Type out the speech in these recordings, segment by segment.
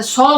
100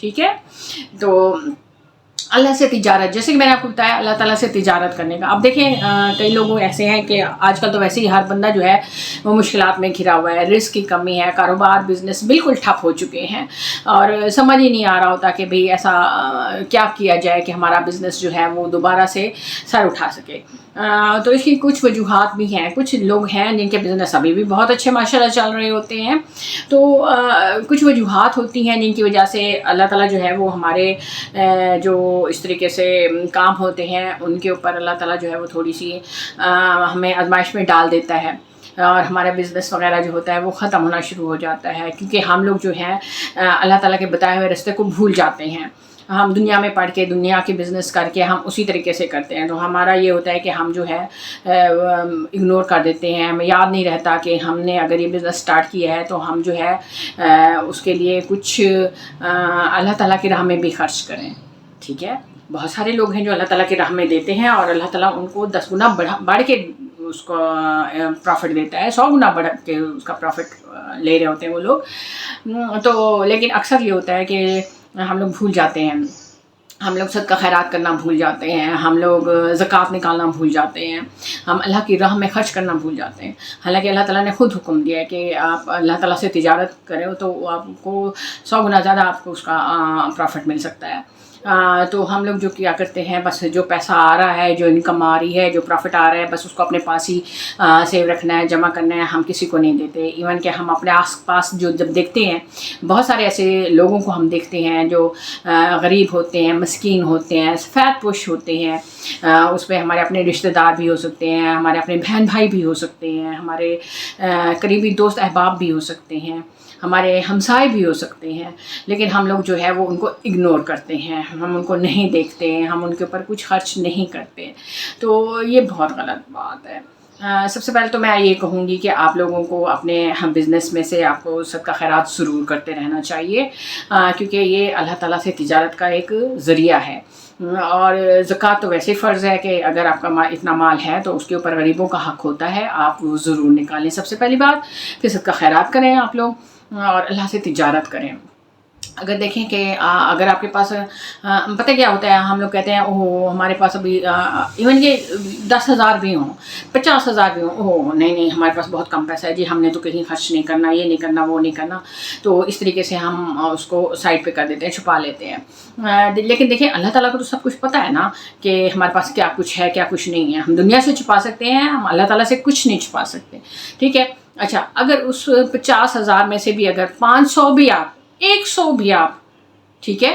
ٹھیک ہے. تو اللہ سے تجارت، جیسے کہ میں نے آپ کو بتایا اللہ تعالیٰ سے تجارت کرنے کا. اب دیکھیں کئی لوگ ایسے ہیں کہ آج کل تو ویسے ہی ہر بندہ جو ہے وہ مشکلات میں گھرا ہوا ہے، رزق کی کمی ہے، کاروبار بزنس بالکل ٹھپ ہو چکے ہیں اور سمجھ ہی نہیں آ رہا ہوتا کہ بھئی ایسا کیا کیا جائے کہ ہمارا بزنس جو ہے وہ دوبارہ سے سر اٹھا سکے. تو اس کی کچھ وجوہات بھی ہیں. کچھ لوگ ہیں جن کے بزنس ابھی بھی بہت اچھے ماشاءاللہ چل رہے ہوتے ہیں، تو کچھ وجوہات ہوتی ہیں جن کی وجہ سے اللہ تعالیٰ جو ہے وہ ہمارے جو اس طریقے سے کام ہوتے ہیں ان کے اوپر اللہ تعالیٰ جو ہے وہ تھوڑی سی ہمیں آزمائش میں ڈال دیتا ہے اور ہمارا بزنس وغیرہ جو ہوتا ہے وہ ختم ہونا شروع ہو جاتا ہے، کیونکہ ہم لوگ جو ہیں اللہ تعالیٰ کے بتائے ہوئے راستے کو بھول جاتے ہیں. ہم دنیا میں پڑھ کے دنیا کی بزنس کر کے ہم اسی طریقے سے کرتے ہیں، تو ہمارا یہ ہوتا ہے کہ ہم جو ہے اگنور کر دیتے ہیں. ہمیں یاد نہیں رہتا کہ ہم نے اگر یہ بزنس سٹارٹ کیا ہے تو ہم جو ہے اس کے لیے کچھ اللہ تعالیٰ کی راہ میں بھی خرچ کریں. ٹھیک ہے. بہت سارے لوگ ہیں جو اللہ تعالیٰ کی راہ میں دیتے ہیں اور اللہ تعالیٰ ان کو 10 گنا بڑھ کے اس کو پروفٹ دیتا ہے، 100 گنا بڑھ کے اس کا پروفٹ لے رہے ہوتے ہیں وہ لوگ. تو لیکن اکثر یہ ہوتا ہے کہ ہم لوگ بھول جاتے ہیں، ہم لوگ صدقہ خیرات کرنا بھول جاتے ہیں، ہم لوگ زکوٰۃ نکالنا بھول جاتے ہیں، ہم اللہ کی راہ میں خرچ کرنا بھول جاتے ہیں. حالانکہ اللہ تعالیٰ نے خود حکم دیا ہے کہ آپ اللہ تعالیٰ سے تجارت کریں تو آپ کو 100 گنا زیادہ آپ کو اس کا پروفٹ مل سکتا ہے. تو ہم لوگ جو کیا کرتے ہیں بس جو پیسہ آ رہا ہے، جو انکم آ رہی ہے، جو پروفٹ آ رہا ہے بس اس کو اپنے پاس ہی سیو رکھنا ہے، جمع کرنا ہے، ہم کسی کو نہیں دیتے. ایون کہ ہم اپنے آس پاس جو جب دیکھتے ہیں بہت سارے ایسے لوگوں کو ہم دیکھتے ہیں جو غریب ہوتے ہیں، مسکین ہوتے ہیں، سفید پوش ہوتے ہیں. اس میں ہمارے اپنے رشتہ دار بھی ہو سکتے ہیں، ہمارے اپنے بہن بھائی بھی ہو سکتے ہیں، ہمارے قریبی دوست احباب بھی ہو سکتے ہیں، ہمارے ہمسائے بھی ہو سکتے ہیں. لیکن ہم لوگ جو ہے وہ ان کو اگنور کرتے ہیں، ہم ان کو نہیں دیکھتے ہیں، ہم ان کے اوپر کچھ خرچ نہیں کرتے. تو یہ بہت غلط بات ہے. سب سے پہلے تو میں یہ کہوں گی کہ آپ لوگوں کو اپنے بزنس میں سے آپ کو صدقہ خیرات ضرور کرتے رہنا چاہیے، کیونکہ یہ اللہ تعالیٰ سے تجارت کا ایک ذریعہ ہے. اور زکوٰۃ تو ویسے فرض ہے کہ اگر آپ کا اتنا مال ہے تو اس کے اوپر غریبوں کا حق ہوتا ہے، آپ وہ ضرور نکالیں سب سے پہلی بات. پھر صدقہ خیرات کریں آپ لوگ اور اللہ سے تجارت کریں. اگر دیکھیں کہ اگر آپ کے پاس پتہ کیا ہوتا ہے، ہم لوگ کہتے ہیں اوہ ہمارے پاس ابھی ایون کہ 10,000 بھی ہوں، 50,000 بھی ہوں، اوہ نہیں ہمارے پاس بہت کم پیسہ ہے جی، ہم نے تو کہیں خرچ نہیں کرنا، یہ نہیں کرنا، وہ نہیں کرنا. تو اس طریقے سے ہم اس کو سائڈ پہ کر دیتے ہیں، چھپا لیتے ہیں. لیکن دیکھیں اللہ تعالیٰ کو تو سب کچھ پتہ ہے نا کہ ہمارے پاس کیا کچھ ہے کیا کچھ نہیں ہے. ہم دنیا سے چھپا سکتے ہیں، ہم اللہ تعالیٰ سے کچھ نہیں چھپا سکتے. ٹھیک ہے. اچھا، اگر اس 50,000 میں سے بھی اگر 500 بھی آپ 100 بھی آپ ٹھیک ہے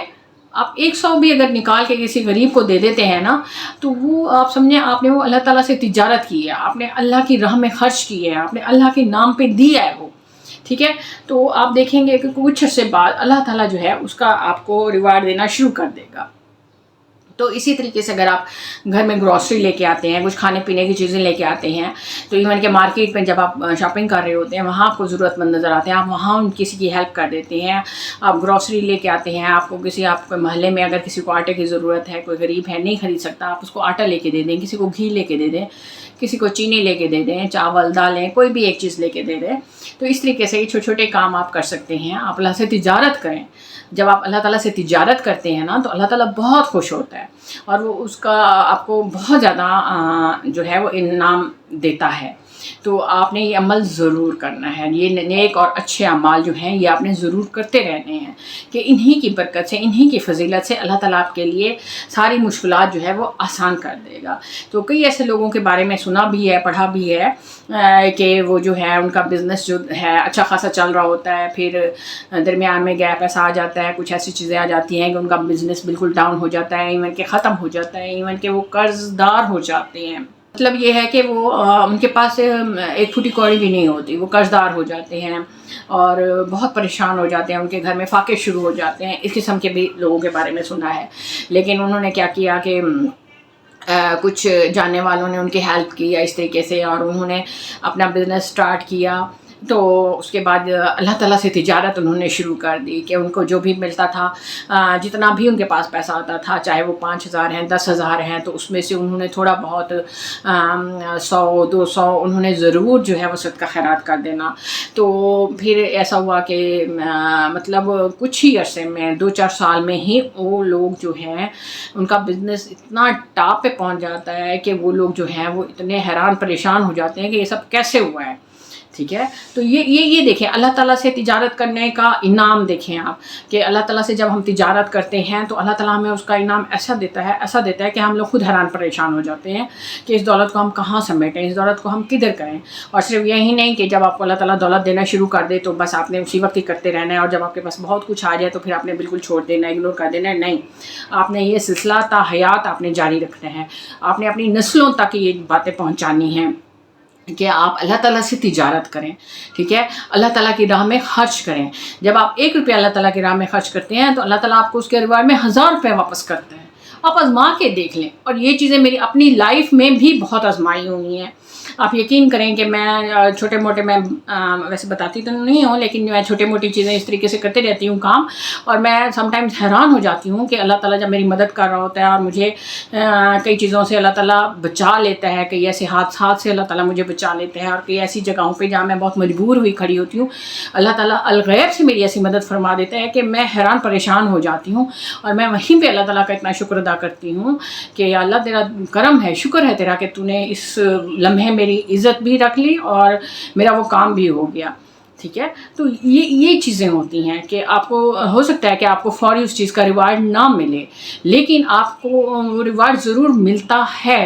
آپ 100 بھی اگر نکال کے کسی غریب کو دے دیتے ہیں نا، تو وہ آپ سمجھیں آپ نے وہ اللہ تعالیٰ سے تجارت کی ہے، آپ نے اللہ کی راہ میں خرچ کی ہے، آپ نے اللہ کے نام پہ دیا ہے وہ. ٹھیک ہے. تو آپ دیکھیں گے کہ کچھ عرصے بعد اللہ تعالیٰ جو ہے اس کا آپ کو ریوارڈ دینا شروع کر دے گا. تو اسی طریقے سے اگر آپ گھر میں گروسری لے کے آتے ہیں، کچھ کھانے پینے کی چیزیں لے کے آتے ہیں، تو ایون کہ مارکیٹ میں جب آپ شاپنگ کر رہے ہوتے ہیں وہاں آپ کو ضرورت مند نظر آتے ہیں، آپ وہاں کسی کی ہیلپ کر دیتے ہیں. آپ گروسری لے کے آتے ہیں، آپ کے محلے میں اگر کسی کو آٹے کی ضرورت ہے، کوئی غریب ہے نہیں خرید سکتا، آپ اس کو آٹا لے کے دے دیں، کسی کو گھی لے کے دے دیں، کسی کو چینی لے کے دے دیں، چاول دالیں کوئی بھی ایک چیز لے کے دے دیں. تو اس طریقے سے یہ چھوٹے چھوٹے کام آپ کر سکتے ہیں. آپ اللہ سے تجارت کریں. جب آپ اللہ تعالیٰ سے تجارت کرتے ہیں نا تو اللہ تعالیٰ بہت خوش ہوتا ہے اور وہ اس کا آپ کو بہت زیادہ جو ہے وہ انعام دیتا ہے. تو آپ نے یہ عمل ضرور کرنا ہے. یہ نیک اور اچھے اعمال جو ہیں یہ آپ نے ضرور کرتے رہنے ہیں کہ انہی کی برکت سے، انہی کی فضیلت سے اللہ تعالیٰ آپ کے لیے ساری مشکلات جو ہے وہ آسان کر دے گا. تو کئی ایسے لوگوں کے بارے میں سنا بھی ہے، پڑھا بھی ہے کہ وہ جو ہے ان کا بزنس جو ہے اچھا خاصا چل رہا ہوتا ہے، پھر درمیان میں گیپ ایسا آ جاتا ہے، کچھ ایسی چیزیں آ جاتی ہیں کہ ان کا بزنس بالکل ڈاؤن ہو جاتا ہے، ایون کہ ختم ہو جاتا ہے، ایون کہ وہ قرض دار ہو جاتے ہیں. مطلب یہ ہے کہ وہ ان کے پاس ایک پھوٹی کوڑی بھی نہیں ہوتی، وہ قرض دار ہو جاتے ہیں اور بہت پریشان ہو جاتے ہیں، ان کے گھر میں فاقے شروع ہو جاتے ہیں. اس قسم کے بھی لوگوں کے بارے میں سنا ہے. لیکن انہوں نے کیا کیا کہ کچھ جاننے والوں نے ان کی ہیلپ کی اس طریقے سے اور انہوں نے اپنا بزنس سٹارٹ کیا. تو اس کے بعد اللہ تعالیٰ سے تجارت انہوں نے شروع کر دی کہ ان کو جو بھی ملتا تھا، جتنا بھی ان کے پاس پیسہ آتا تھا، چاہے وہ 5,000 ہیں 10,000 ہیں، تو اس میں سے انہوں نے تھوڑا بہت 100 200 انہوں نے ضرور جو ہے وہ صدقہ خیرات کر دینا۔ تو پھر ایسا ہوا کہ مطلب کچھ ہی عرصے میں 2-4 سال میں ہی وہ لوگ جو ہیں ان کا بزنس اتنا ٹاپ پہ پہنچ جاتا ہے کہ وہ لوگ جو ہیں وہ اتنے حیران پریشان ہو جاتے ہیں کہ یہ سب کیسے ہوا ہے، ٹھیک ہے۔ تو یہ دیکھیں اللہ تعالیٰ سے تجارت کرنے کا انعام دیکھیں آپ، کہ اللہ تعالیٰ سے جب ہم تجارت کرتے ہیں تو اللہ تعالیٰ ہمیں اس کا انعام ایسا دیتا ہے کہ ہم لوگ خود حیران پریشان ہو جاتے ہیں کہ اس دولت کو ہم کہاں سمیٹیں، اس دولت کو ہم کدھر کریں۔ اور صرف یہی نہیں کہ جب آپ کو اللہ تعالیٰ دولت دینا شروع کر دے تو بس آپ نے اسی وقت ہی کرتے رہنا ہے، اور جب آپ کے پاس بہت کچھ آ جائے تو پھر آپ نے بالکل چھوڑ دینا ہے، اگنور کر دینا ہے۔ نہیں، آپ نے یہ سلسلہ تا حیات آپ نے جاری رکھنا ہے، آپ نے اپنی نسلوں تک یہ باتیں پہنچانی ہیں کہ آپ اللہ تعالیٰ سے تجارت کریں، ٹھیک ہے، اللہ تعالیٰ کی راہ میں خرچ کریں۔ جب آپ 1 روپیہ اللہ تعالیٰ کی راہ میں خرچ کرتے ہیں تو اللہ تعالیٰ آپ کو اس کے ریوارڈ میں 1000 روپے واپس کرتے ہیں۔ آپ آزما کے دیکھ لیں، اور یہ چیزیں میری اپنی لائف میں بھی بہت آزمائی ہوئی ہیں۔ آپ یقین کریں کہ میں چھوٹے موٹے، میں ویسے بتاتی تو نہیں ہوں، لیکن میں چھوٹے موٹی چیزیں اس طریقے سے کرتے رہتی ہوں کام، اور میں سم ٹائمز حیران ہو جاتی ہوں کہ اللہ تعالیٰ جب میری مدد کر رہا ہوتا ہے اور مجھے کئی چیزوں سے اللہ تعالیٰ بچا لیتا ہے، کئی ایسے حادثات سے اللہ تعالیٰ مجھے بچا لیتا ہے، اور کئی ایسی جگہوں پہ جہاں میں بہت مجبور ہوئی کھڑی ہوتی ہوں اللہ تعالیٰ الغیب سے میری ایسی مدد فرما دیتا ہے کہ میں حیران پریشان ہو جاتی ہوں، اور میں وہیں پہ اللہ تعالیٰ کا اتنا شکر ادا کرتی ہوں کہ یا اللہ تیرا کرم ہے، شکر ہے تیرا کہ تو نے اس لمحے میری عزت بھی رکھ لی اور میرا وہ کام بھی ہو گیا، ٹھیک ہے۔ تو یہ چیزیں ہوتی ہیں کہ آپ کو ہو سکتا ہے کہ آپ کو فوری اس چیز کا ریوارڈ نہ ملے، لیکن آپ کو وہ ریوارڈ ضرور ملتا ہے،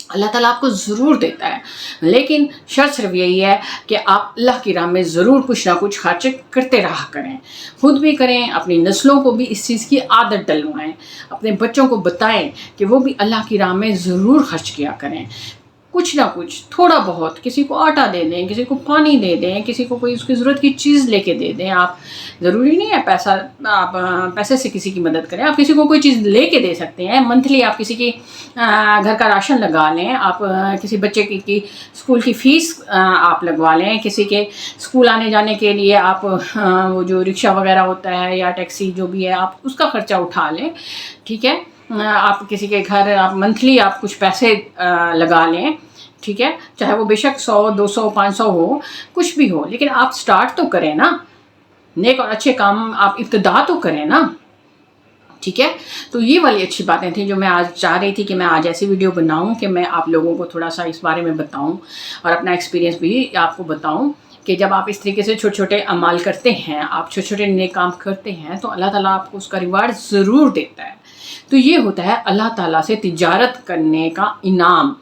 اللہ تعالیٰ آپ کو ضرور دیتا ہے، لیکن شرط صرف یہی ہے کہ آپ اللہ کی راہ میں ضرور کچھ نہ کچھ خرچ کرتے رہا کریں، خود بھی کریں، اپنی نسلوں کو بھی اس چیز کی عادت ڈلوائیں، اپنے بچوں کو بتائیں کہ وہ بھی اللہ کی راہ میں ضرور خرچ کیا کریں، کچھ نہ کچھ تھوڑا بہت، کسی کو آٹا دے دیں، کسی کو پانی دے دیں، کسی کو کوئی اس کی ضرورت کی چیز لے کے دے دیں۔ آپ ضروری نہیں ہے آپ پیسے سے کسی کی مدد کریں، آپ کسی کو کوئی چیز لے کے دے سکتے ہیں۔ منتھلی آپ کسی کی گھر کا راشن لگا لیں، آپ کسی بچے کی اسکول کی فیس آپ لگوا لیں، کسی کے اسکول آنے جانے کے لیے آپ وہ جو رکشہ وغیرہ ہوتا ہے یا ٹیکسی جو بھی ہے آپ اس کا خرچہ اٹھا لیں، ٹھیک ہے۔ آپ کسی کے گھر آپ منتھلی آپ کچھ پیسے لگا لیں، ٹھیک ہے، چاہے وہ بے شک 100 200 500 ہو، کچھ بھی ہو، لیکن آپ سٹارٹ تو کریں نا، نیک اور اچھے کام آپ ابتدا تو کریں نا، ٹھیک ہے۔ تو یہ والی اچھی باتیں تھیں جو میں آج چاہ رہی تھی کہ میں آج ایسی ویڈیو بناؤں کہ میں آپ لوگوں کو تھوڑا سا اس بارے میں بتاؤں اور اپنا ایکسپیرینس بھی آپ کو بتاؤں کہ جب آپ اس طریقے سے چھوٹے چھوٹے اعمال کرتے ہیں، آپ چھوٹے چھوٹے نیک کام کرتے ہیں تو اللہ تعالیٰ آپ کو اس کا ریوارڈ ضرور دیتا ہے۔ تو یہ ہوتا ہے اللہ تعالیٰ سے تجارت کرنے کا انعام،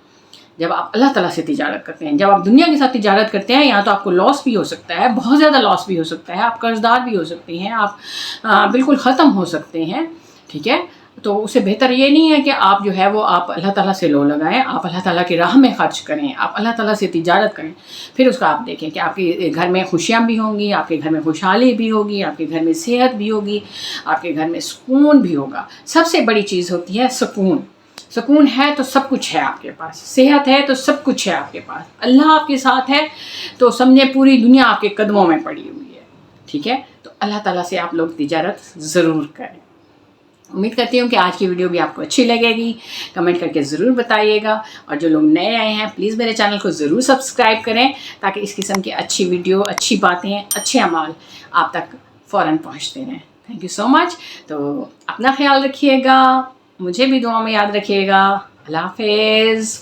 جب آپ اللہ تعالیٰ سے تجارت کرتے ہیں۔ جب آپ دنیا کے ساتھ تجارت کرتے ہیں یہاں تو آپ کو لاس بھی ہو سکتا ہے، بہت زیادہ لاس بھی ہو سکتا ہے، آپ قرض دار بھی ہو سکتے ہیں، آپ بالکل ختم ہو سکتے ہیں، ٹھیک ہے۔ تو اس سے بہتر یہ نہیں ہے کہ آپ جو ہے وہ آپ اللہ تعالیٰ سے لو لگائیں، آپ اللہ تعالیٰ کی راہ میں خرچ کریں، آپ اللہ تعالیٰ سے تجارت کریں، پھر اس کا آپ دیکھیں کہ آپ کے گھر میں خوشیاں بھی ہوں گی، آپ کے گھر میں خوشحالی بھی ہوگی، آپ کے گھر میں صحت بھی ہوگی، آپ کے گھر میں سکون بھی ہوگا۔ سب سے بڑی چیز ہوتی ہے سکون۔ سکون ہے تو سب کچھ ہے آپ کے پاس، صحت ہے تو سب کچھ ہے آپ کے پاس، اللہ آپ کے ساتھ ہے تو سمجھے پوری دنیا آپ کے قدموں میں پڑی ہوئی ہے، ٹھیک ہے۔ تو اللہ تعالیٰ سے آپ لوگ تجارت ضرور کریں۔ امید کرتی ہوں کہ آج کی ویڈیو بھی آپ کو اچھی لگے گی، کمنٹ کر کے ضرور بتائیے گا، اور جو لوگ نئے آئے ہیں پلیز میرے چینل کو ضرور سبسکرائب کریں تاکہ اس قسم کی اچھی ویڈیو، اچھی باتیں، اچھے اعمال آپ تک فوراً پہنچتے رہیں۔ تھینک یو سو مچ۔ تو اپنا خیال رکھیے گا، مجھے بھی دعا میں یاد رکھیے گا۔ اللہ حافظ۔